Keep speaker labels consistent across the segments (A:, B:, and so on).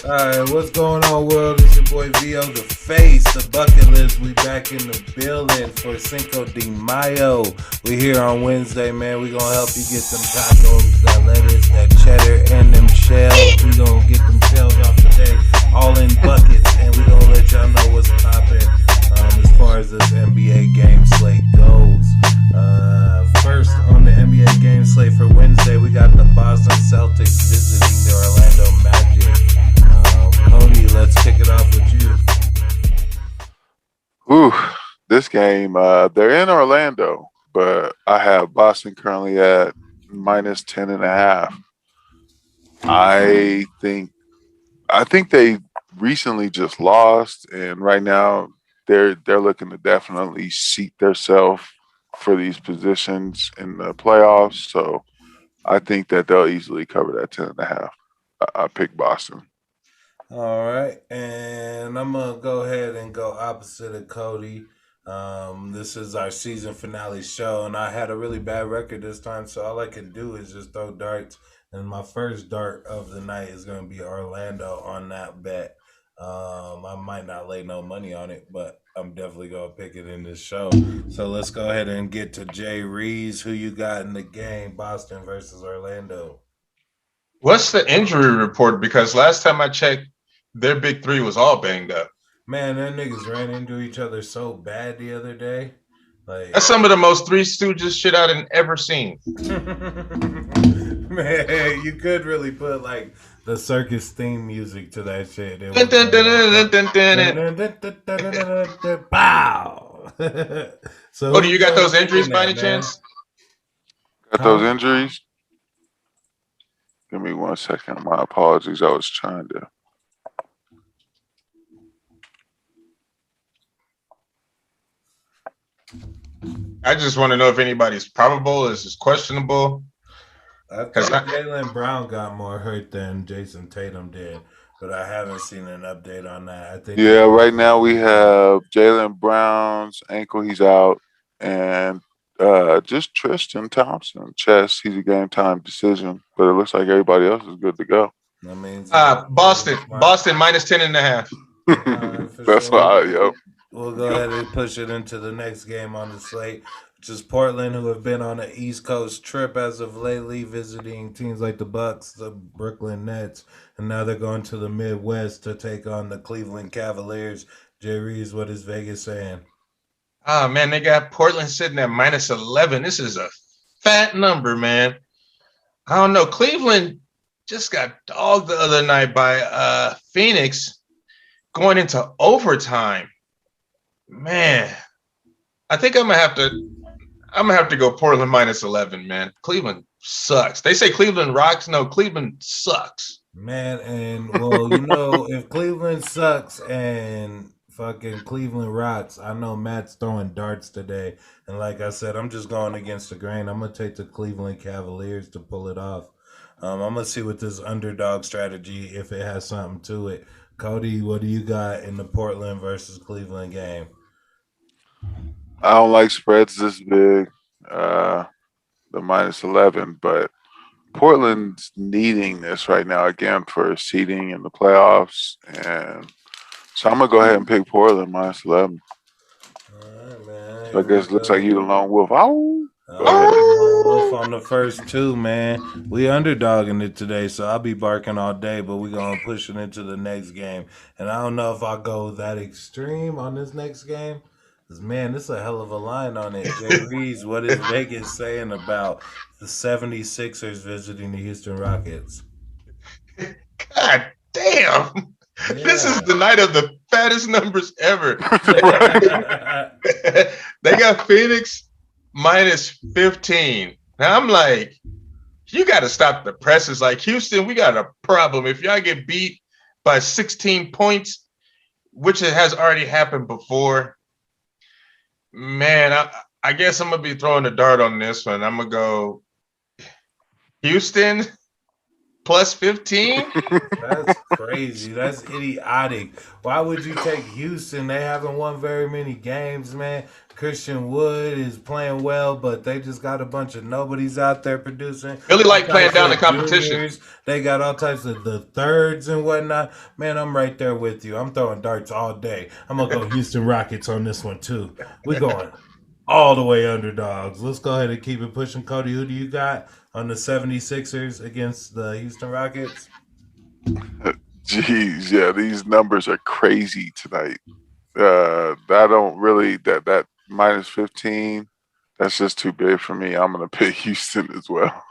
A: All right, what's going on, world? It's your boy VO, the face, the bucket list. We back in the building for Cinco de Mayo. We here on Wednesday, man. We gonna help you get them tacos, that lettuce, that cheddar, and them shells. We gonna get them shells off today, all in buckets, and we gonna let y'all know what's popping as far as this NBA game slate goes. First on the NBA game slate for Wednesday, we got the Boston Celtics visiting the Orlando Magic. Cody, let's kick it off with you.
B: Ooh, this game, they're in Orlando, but I have Boston currently at minus 10.5. I think they recently just lost, and right now they're looking to definitely seat themselves for these positions in the playoffs. So I think that they'll easily cover that 10.5. I pick Boston.
A: All right, and I'm gonna go ahead and go opposite of Cody. This is our season finale show, and I had a really bad record this time, so all I can do is just throw darts. And my first dart of the night is gonna be Orlando on that bet. I might not lay no money on it, but I'm definitely gonna pick it in this show. So let's go ahead and get to Jay Reeves. Who you got in the game, Boston versus Orlando?
C: What's the injury report? Because last time I checked, their big three was all banged up.
A: Man, them niggas ran into each other so bad the other day. Like,
C: That's some of the most Three Stooges shit I've ever seen.
A: man, you could really put like the circus theme music to that shit. Pow! So,
C: Do you got those injuries by any chance?
B: Got those injuries? Give me 1 second. My apologies. I was trying to.
C: I just want to know if anybody's probable, is questionable.
A: I think Jaylen Brown got more hurt than Jason Tatum did, but I haven't seen an update on that. I think
B: right now we have Jaylen Brown's ankle, he's out, and just Tristan Thompson, chest, he's a game time decision, but it looks like everybody else is good to go.
A: That means
C: Boston minus 10.5.
B: That's why, yep.
A: We'll go ahead and push it into the next game on the slate, which is Portland, who have been on an East Coast trip as of lately, visiting teams like the Bucks, the Brooklyn Nets, and now they're going to the Midwest to take on the Cleveland Cavaliers. Jay Reeves, what is Vegas saying?
C: Oh, man, they got Portland sitting at minus 11. This is a fat number, man. I don't know. Cleveland just got dogged the other night by Phoenix going into overtime. Man, I think I'm gonna have to go Portland minus 11, man. Cleveland sucks. They say Cleveland rocks. No, Cleveland sucks.
A: Man, and well, you know, if Cleveland sucks and fucking Cleveland rocks, I know Matt's throwing darts today. And like I said, I'm just going against the grain. I'm gonna take the Cleveland Cavaliers to pull it off. I'm gonna see with this underdog strategy if it has something to it. Cody, what do you got in the Portland versus Cleveland game?
B: I don't like spreads this big, the minus 11, but Portland's needing this right now again for seeding in the playoffs, and so I'm gonna go ahead and pick Portland minus 11.
A: All right, man.
B: So I guess it looks like you the lone wolf.
A: Wolf on the first two, man. We underdogging it today, so I'll be barking all day, but we're gonna push it into the next game. And I don't know if I'll go that extreme on this next game. Cause man, this is a hell of a line on it. Jay Reeves, what is Vegas saying about the 76ers visiting the Houston Rockets?
C: God damn. Yeah. This is the night of the fattest numbers ever. They got Phoenix minus 15. Now I'm like, you got to stop the presses. Like, Houston, we got a problem. If y'all get beat by 16 points, which it has already happened before, man, I guess I'm going to be throwing a dart on this one. I'm going to go Houston plus 15.
A: That's crazy. That's idiotic. Why would you take Houston? They haven't won very many games, man. Christian Wood is playing well, but they just got a bunch of nobodies out there producing.
C: Really
A: All
C: like playing
A: types
C: down the
A: of
C: competition.
A: juniors. They got all types of the thirds and whatnot. Man, I'm right there with you. I'm throwing darts all day. I'm gonna go Houston Rockets on this one too. We're going all the way underdogs. Let's go ahead and keep it pushing. Cody, who do you got on the 76ers against the Houston Rockets?
B: Jeez, yeah, these numbers are crazy tonight. I don't really that minus 15. That's just too big for me. I'm gonna pick Houston as well.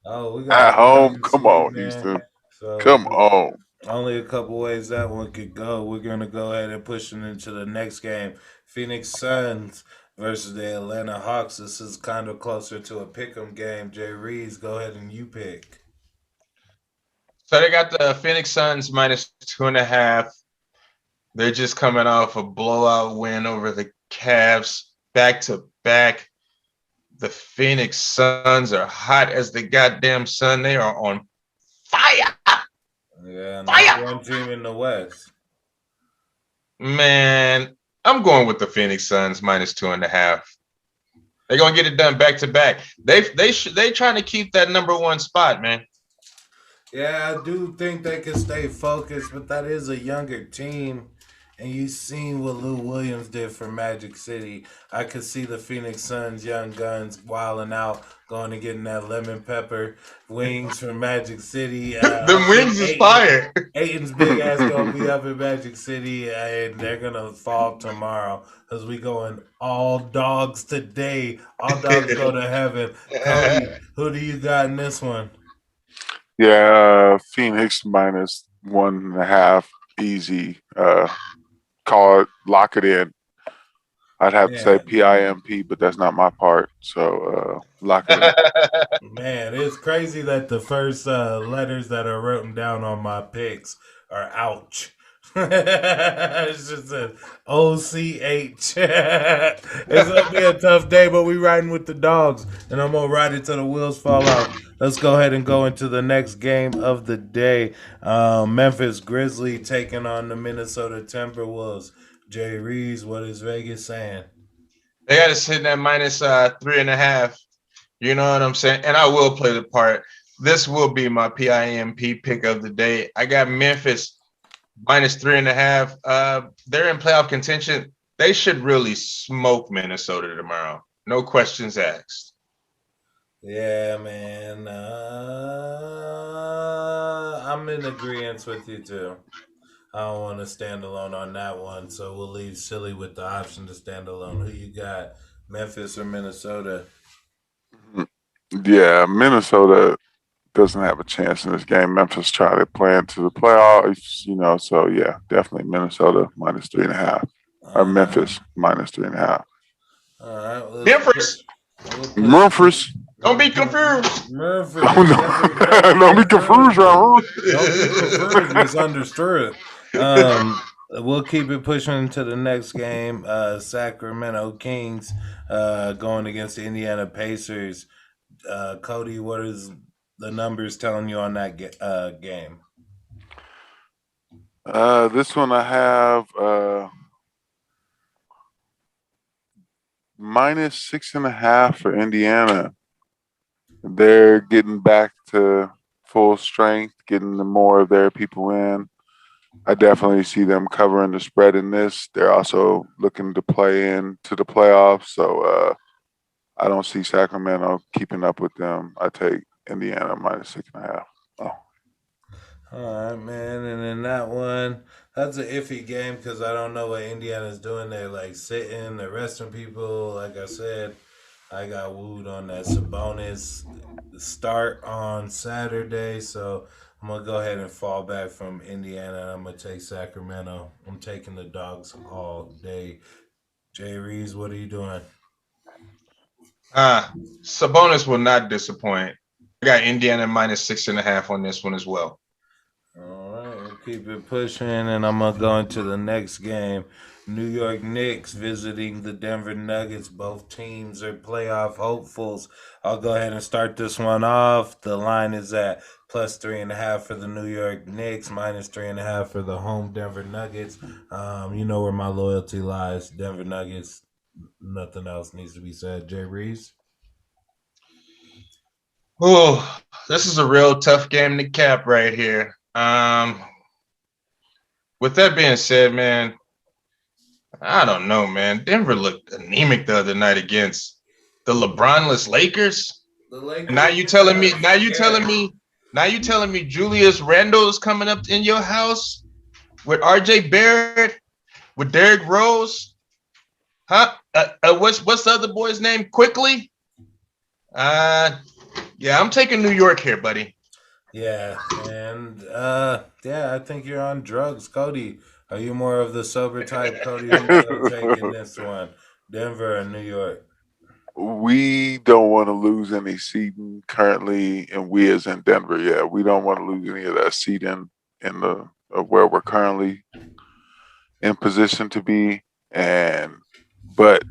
A: Oh, we gotta
B: At
A: wait
B: home,
A: and
B: come
A: see,
B: on,
A: man.
B: Houston,
A: So
B: come on.
A: only a couple ways that one could go. We're gonna go ahead and push it into the next game. Phoenix Suns versus the Atlanta Hawks. This is kind of closer to a pick'em game. Jay Reeves, go ahead and you pick.
C: So they got the Phoenix Suns minus 2.5. They're just coming off a blowout win over the Cavs back to back. The Phoenix Suns are hot as the goddamn sun. They are on fire.
A: Yeah,
C: Fire.
A: number one team in the West.
C: Man, I'm going with the Phoenix Suns minus 2.5. They're gonna get it done back to back. They trying to keep that number one spot, man.
A: Yeah, I do think they can stay focused, but that is a younger team. And you seen what Lou Williams did for Magic City. I could see the Phoenix Suns young guns wilding out, going and getting that lemon pepper wings from Magic City.
C: The wings is fire.
A: Aiton's big ass gonna be up in Magic City, and they're gonna fall tomorrow because we going all dogs today. All dogs go to heaven. Cody, who do you got in this one?
B: Yeah, Phoenix minus 1.5, easy. Call it, lock it in. I'd have to say
A: Man,
B: PIMP, but that's not my part. So lock it in.
A: man, it's crazy that the first letters that are written down on my picks are ouch. It's just an OCH. It's gonna be a tough day, but we riding with the dogs, and I'm gonna ride it till the wheels fall off. Let's go ahead and go into the next game of the day. Memphis Grizzly taking on the Minnesota Timberwolves. Jay Reeves, what is Vegas saying?
C: They got us hitting at minus 3.5. You know what I'm saying? And I will play the part. This will be my PIMP pick of the day. I got Memphis minus 3.5. They're in playoff contention. They should really smoke Minnesota tomorrow. No questions asked.
A: Yeah, man. I'm in agreement with you too. I don't want to stand alone on that one, so we'll leave Silly with the option to stand alone. Who you got, Memphis or Minnesota?
B: Yeah, Minnesota doesn't have a chance in this game. Memphis tried to play into the playoffs, so yeah, definitely Minnesota minus 3.5. Or Memphis minus 3.5.
A: All right.
C: Memphis.
B: Memphis.
C: Don't be confused.
A: Memphis.
B: Don't be confused,
A: Don't be confused. Misunderstood. We'll keep it pushing to the next game. Sacramento Kings going against the Indiana Pacers. Cody, what is the numbers telling you on that game?
B: This one I have minus 6.5 for Indiana. They're getting back to full strength, getting the more of their people in. I definitely see them covering the spread in this. They're also looking to play into the playoffs, so I don't see Sacramento keeping up with them. I take Indiana minus 6.5. Oh.
A: All right, man. And in that one, that's an iffy game because I don't know what Indiana's doing. They're like sitting, they're resting people. Like I said, I got wooed on that Sabonis start on Saturday, so I'm going to go ahead and fall back from Indiana. I'm going to take Sacramento. I'm taking the dogs all day. Jay Reeves, what are you doing?
C: Sabonis will not disappoint. I got Indiana minus 6.5 on this one as well.
A: All right, we'll keep it pushing, and I'm going to go into the next game. New York Knicks visiting the Denver Nuggets. Both teams are playoff hopefuls. I'll go ahead and start this one off. The line is at plus 3.5 for the New York Knicks, minus 3.5 for the home Denver Nuggets. You know where my loyalty lies. Denver Nuggets. Nothing else needs to be said. Jay Reeves.
C: Oh, this is a real tough game to cap right here. With that being said, man, I don't know, man. Denver looked anemic the other night against the LeBronless Lakers.
A: The Lakers.
C: And now you telling me Julius Randle is coming up in your house with RJ Barrett, with Derrick Rose? Huh? What's the other boy's name? Quickly? Yeah, I'm taking New York here, buddy.
A: Yeah, and I think you're on drugs, Cody. Are you more of the sober type, Cody? Who you taking this one, Denver or New York?
B: We don't want to lose any seeding currently, and we as in Denver, yeah, we don't want to lose any of that seeding in the of where we're currently in position to be. But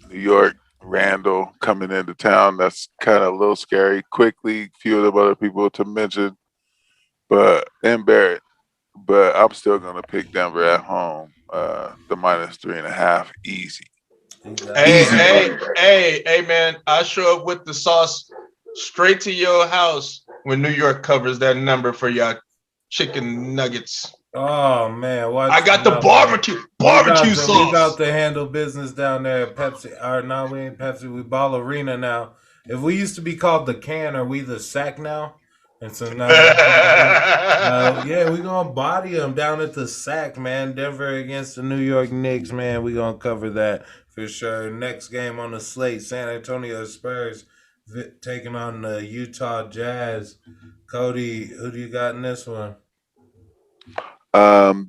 B: New York, Randall coming into town, that's kind of a little scary. Quickly, few of the other people to mention, but Barrett. But I'm still gonna pick Denver at home. The minus 3.5, easy.
C: Hey, man! I show up with the sauce straight to your house when New York covers that number for your chicken nuggets.
A: Oh man,
C: I got the barbecue sauce.
A: We about to handle business down there at Pepsi. Or no, we ain't Pepsi. We Ballerina now. If we used to be called the Can, are we the Sack now? And so now, yeah, we gonna body them down at the Sack, man. Denver against the New York Knicks, man. We gonna cover that for sure. Next game on the slate: San Antonio Spurs taking on the Utah Jazz. Cody, who do you got in this one?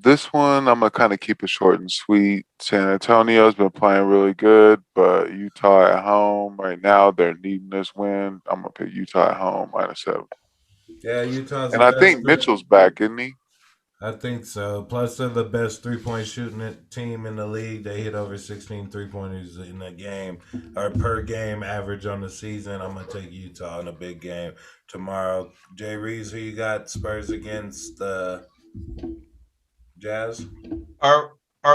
B: This one I'm gonna kind of keep it short and sweet. San Antonio's been playing really good, but Utah at home right now they're needing this win. I'm gonna pick Utah at home -7.
A: Yeah, Utah's.
B: And I think Mitchell's back, isn't he?
A: I think so. Plus, they're the best three-point shooting team in the league. They hit over 16 three-pointers in a game or per game average on the season. I'm gonna take Utah in a big game tomorrow. Jay Reeves, who you got? Spurs against Jazz.
C: Are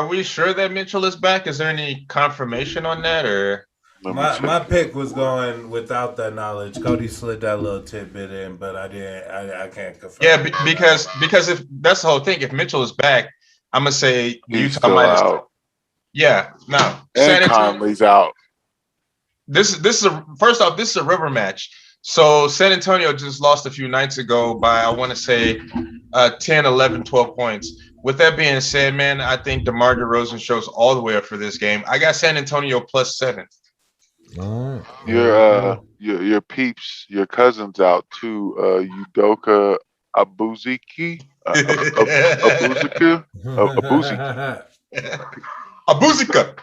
C: we sure that Mitchell is back? Is there any confirmation on that, or?
A: My pick was going without that knowledge. Cody slid that little tidbit in, but I didn't. I can't confirm.
C: Yeah, because if that's the whole thing, if Mitchell is back, I'm gonna say
B: He's
C: Utah
B: still out.
C: Yeah, no.
B: And Conley's out.
C: This is first off, this is a river match. So San Antonio just lost a few nights ago by I want to say 10, 11, 12 points. With that being said, man, I think DeMar DeRozan shows all the way up for this game. I got San Antonio +7.
A: All right.
B: Your peeps, your cousins out too. Udoka Abuziki.
C: Abuzika.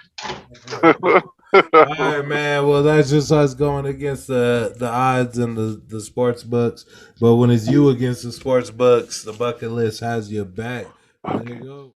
A: All right, man. Well, that's just us going against the odds and the sports books. But when it's you against the sports books, the bucket list has your back. There you go.